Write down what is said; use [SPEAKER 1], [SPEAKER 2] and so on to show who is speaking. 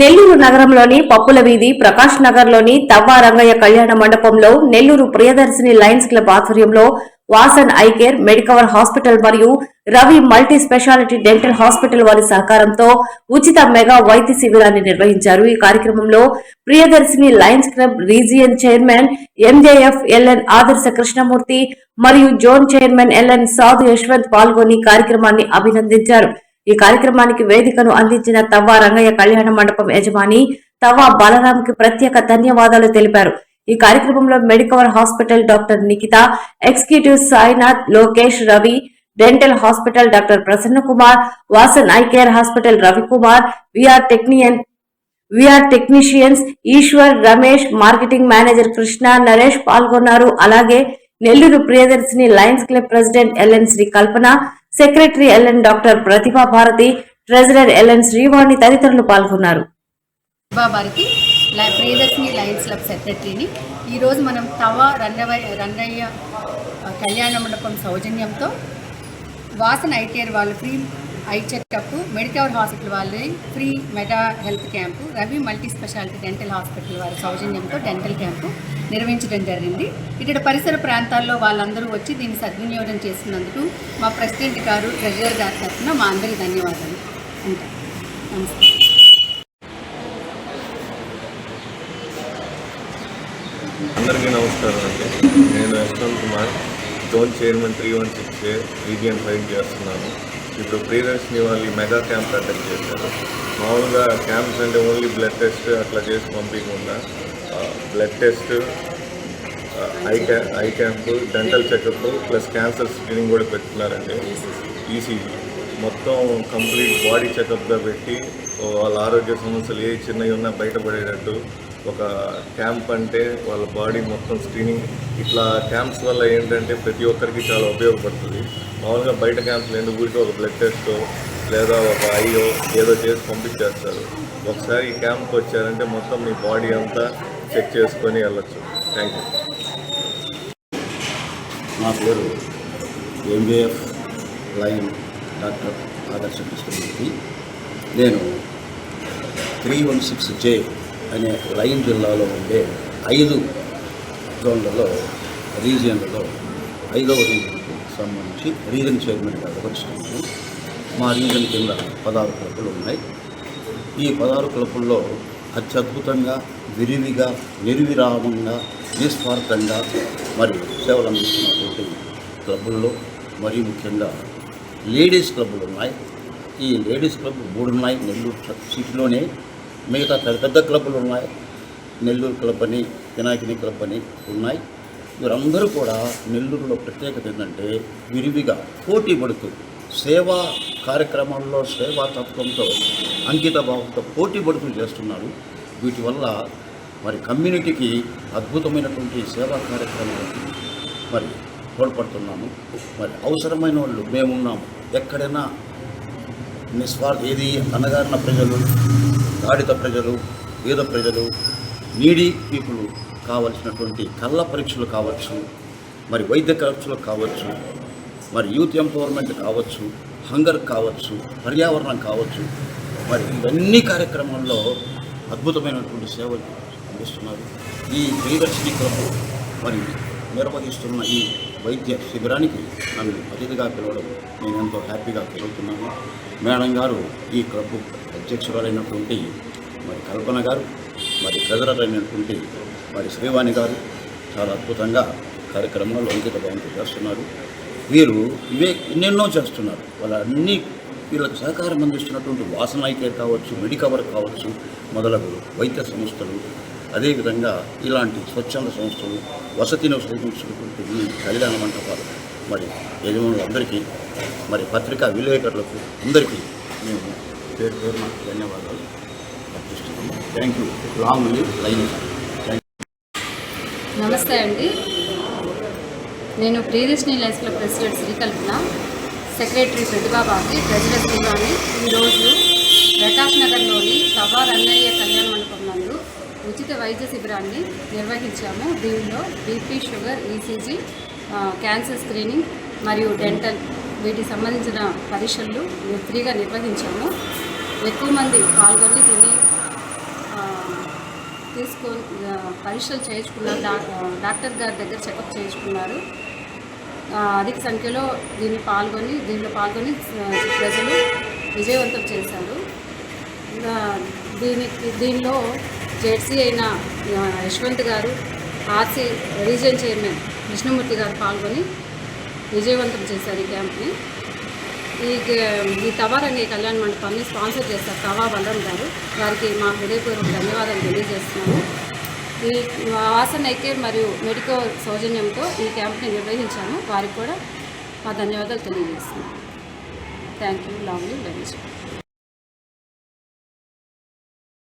[SPEAKER 1] నెల్లూరు నగరంలోని పప్పుల వీధి ప్రకాష్ నగర్ లోని తవ్వ రంగయ్య కళ్యాణ మండపంలో నెల్లూరు ప్రియదర్శిని లయన్స్ క్లబ్ ఆధ్వర్యంలో Vasan eye care Medicover hospital మరియు Ravi multi speciality dental hospital వారి సహకారంతో ఉచిత మెగా వైద్య శిబిరాన్ని నిర్వహించారు. ఈ కార్యక్రమంలో Priyadarshini Lions Club region chairman MJF LN Adarsh Krishnamurthy మరియు జోన్ చైర్మన్ ఎల్ఎన్ సాధు యశ్వంత్ పాల్గొని కార్యక్రమాన్ని అభినందించారు. ఈ కార్యక్రమానికి వేదికను అందించిన తవ్వ రంగయ్య కళ్యాణ మండపం యజమాని తవ్వ బాలరాంకి ప్రత్యేక ధన్యవాదాలు తెలిపారు. ఈ కార్యక్రమంలో Medicover hospital doctor Nikhita, executive Sainath, Lokesh, Ravi, dental hospital doctor Prasanna Kumar, Vasan eye care hospital Ravikumar, VR technicians Eshwar, Ramesh, marketing manager Krishna, Naresh పాల్గొన్నారు. అలాగే Nellore Priyadarshini Lions Club president LN Shri Kalpana, secretary LN doctor Pratibha Bharati, treasurer LN Srivani తదితరులు పాల్గొన్నారు.
[SPEAKER 2] ప్రియదర్శిని లయన్స్ క్లబ్ సెక్రటరీని ఈరోజు మనం తవ్వ రంగయ్య కళ్యాణ మండపం సౌజన్యంతో వాసన్ ఐ కేర్ వాళ్ళు free eye checkup, Medicover hospital వాళ్ళు free mega health camp, Ravi multi speciality dental hospital వారి సౌజన్యంతో డెంటల్ క్యాంపు నిర్వహించడం జరిగింది. ఇక్కడ పరిసర ప్రాంతాల్లో వాళ్ళందరూ వచ్చి దీన్ని సద్వినియోగం చేసినందుకు మా ప్రెసిడెంట్ గారు, ట్రెజరర్ గారి తరఫున మా అందరికీ ధన్యవాదాలు ఉంటాయి. నమస్తే.
[SPEAKER 3] అందరికీ నమస్కారం అండి. నేను Yashwant Kumar, zone chairman 316 region 5 చేస్తున్నాను. ఇప్పుడు ప్రియదర్శిని వాళ్ళు మెగా క్యాంప్ కండక్ట్ చేశారు. మామూలుగా క్యాంప్స్ అంటే ఓన్లీ బ్లడ్ టెస్ట్ అట్లా చేసి పంపించకుండా blood test, eye camp, dental checkup plus cancer screening కూడా పెట్టుకున్నారండి. ఈసీజీ మొత్తం కంప్లీట్ బాడీ చెకప్గా పెట్టి వాళ్ళ ఆరోగ్య సమస్యలు ఏ చిన్నవి ఉన్నా బయటపడేటట్టు ఒక క్యాంప్ అంటే వాళ్ళ బాడీ మొత్తం స్క్రీనింగ్. ఇట్లా క్యాంప్స్ వల్ల ఏంటంటే ప్రతి ఒక్కరికి చాలా ఉపయోగపడుతుంది. మామూలుగా బయట క్యాంప్స్ లేని ఊరికి ఒక బ్లడ్ టెస్టో లేదా ఒక ఐయో ఏదో చేసి పంపించేస్తారు. ఒకసారి ఈ క్యాంప్కి వచ్చారంటే మొత్తం మీ బాడీ అంతా చెక్ చేసుకొని వెళ్ళచ్చు. Thank you.
[SPEAKER 4] నా పేరు ఎంజేఎఫ్ లైన్ డాక్టర్ ఆదర్శ కృష్ణమూర్తి. నేను 316J అనే లైన్ జిల్లాలో ఉండే 5 జోన్లలో రీజియన్లలో 5వ రీజియన్కు సంబంధించి రీజన్ చైర్మన్గా వ్యవహరిస్తున్నాను. మా రీజన్ కింద 16 క్లబ్బులు ఉన్నాయి. ఈ 16 క్లబ్బుల్లో అత్యద్భుతంగా, విరివిగా, నిర్విరామంగా, నిస్వార్థంగా మరియు సేవలు అందిస్తున్నటువంటి క్లబ్బుల్లో మరీ ముఖ్యంగా లేడీస్ క్లబ్బులు ఉన్నాయి. ఈ లేడీస్ క్లబ్ 3 ఉన్నాయి నెల్లూరు సిటీలోనే. మిగతా పెద్ద క్లబ్బులు ఉన్నాయి. నెల్లూరు క్లబ్ అని, పినాకిని క్లబ్ అని ఉన్నాయి. వీరందరూ కూడా నెల్లూరులో ప్రత్యేకత ఏంటంటే విరివిగా పోటీ పడుతూ సేవా కార్యక్రమాల్లో సేవా తత్వంతో, అంకిత భావంతో పోటీ పడుతూ చేస్తున్నారు. వీటి వల్ల మరి కమ్యూనిటీకి అద్భుతమైనటువంటి సేవా కార్యక్రమాలకి మరి తోడ్పడుతున్నాము. మరి అవసరమైన వాళ్ళు మేమున్నాము. ఎక్కడైనా నిస్వార్థ ఏది అణగారిన ప్రజలు, గాడిత ప్రజలు, పేద ప్రజలు, నీడీ పీపుల్ కావలసినటువంటి కళ్ళ పరీక్షలు కావచ్చు, మరి వైద్య ఖర్చులు కావచ్చు, మరి యూత్ ఎంపవర్మెంట్ కావచ్చు, హంగర్ కావచ్చు, పర్యావరణం కావచ్చు, మరి ఇవన్నీ కార్యక్రమాల్లో అద్భుతమైనటువంటి సేవలు అందిస్తున్నారు. ఈ ప్రియదర్శిని క్లబ్ మరి నిర్వహిస్తున్న ఈ వైద్య శిబిరానికి నన్ను అతిథిగా పిలవడం నేను ఎంతో హ్యాపీగా ఫీలవుతున్నాను. మేడం గారు, ఈ క్లబ్ అధ్యక్షురాలైనటువంటి మరి కల్పన గారు, మరి ట్రెజరర్ అయినటువంటి మరి శ్రీవాణి గారు చాలా అద్భుతంగా కార్యక్రమాలు అంకిత భావంతో చేస్తున్నారు. వీరు ఇవే ఎన్నెన్నో చేస్తున్నారు. వీళ్ళకి సహకారం అందిస్తున్నటువంటి వాసన్ ఐ కేర్ కావచ్చు, మెడికవర్ కావచ్చు, మొదలగు వైద్య సంస్థలు, అదేవిధంగా ఇలాంటి స్వచ్ఛంద సంస్థలు, వసతిని సృష్టించినటువంటి ఈ కళ్యాణ మంటపాలు మరి యజమానులందరికీ, మరి పత్రికా విలేకరులకు అందరికీ మేము పేరు పేరున ధన్యవాదాలు అర్పిస్తున్నాము. Thank you. Long live Lions.
[SPEAKER 2] నమస్తే అండి. నేను Priyadarshini Lions Club president Srikalpana, secretary Pratibha Bharati, treasurer Srivani ఈరోజు ప్రకాష్ నగర్లోని తవ్వ రంగయ్య కళ్యాణ మండపం నందు ఉచిత వైద్య శిబిరాన్ని నిర్వహించాము. దీనిలో BP, sugar, ECG, cancer screening మరియు డెంటల్ వీటికి సంబంధించిన పరీక్షలు ఫ్రీగా నిర్వహించాము. ఎక్కువ మంది పాల్గొని దీన్ని పరీక్షలు చేయించుకున్నారు. డాక్టర్ గారి దగ్గర చెకప్ చేయించుకున్నారు. అధిక సంఖ్యలో దీనిలో పాల్గొని ప్రజలు విజయవంతం చేశారు. దీనిలో జెడ్సీ అయిన యశ్వంత్ గారు, ఆర్సీ రీజియన్ చైర్మన్ కృష్ణమూర్తి గారు పాల్గొని విజయవంతం చేశారు ఈ క్యాంప్ని. ఈ తవా రంగయ్య కళ్యాణ మండపాన్ని స్పాన్సర్ చేస్తారు తవా బలరాం గారు. వారికి మా హృదయపూర్వక ధన్యవాదాలు తెలియజేస్తున్నాము. ఈ వాసన్ ఐ కేర్ మరియు మెడికల్ సౌజన్యంతో ఈ క్యాంప్ని నిర్వహించాము. వారికి కూడా మా ధన్యవాదాలు తెలియజేస్తున్నాము. Thank you. Love you very much.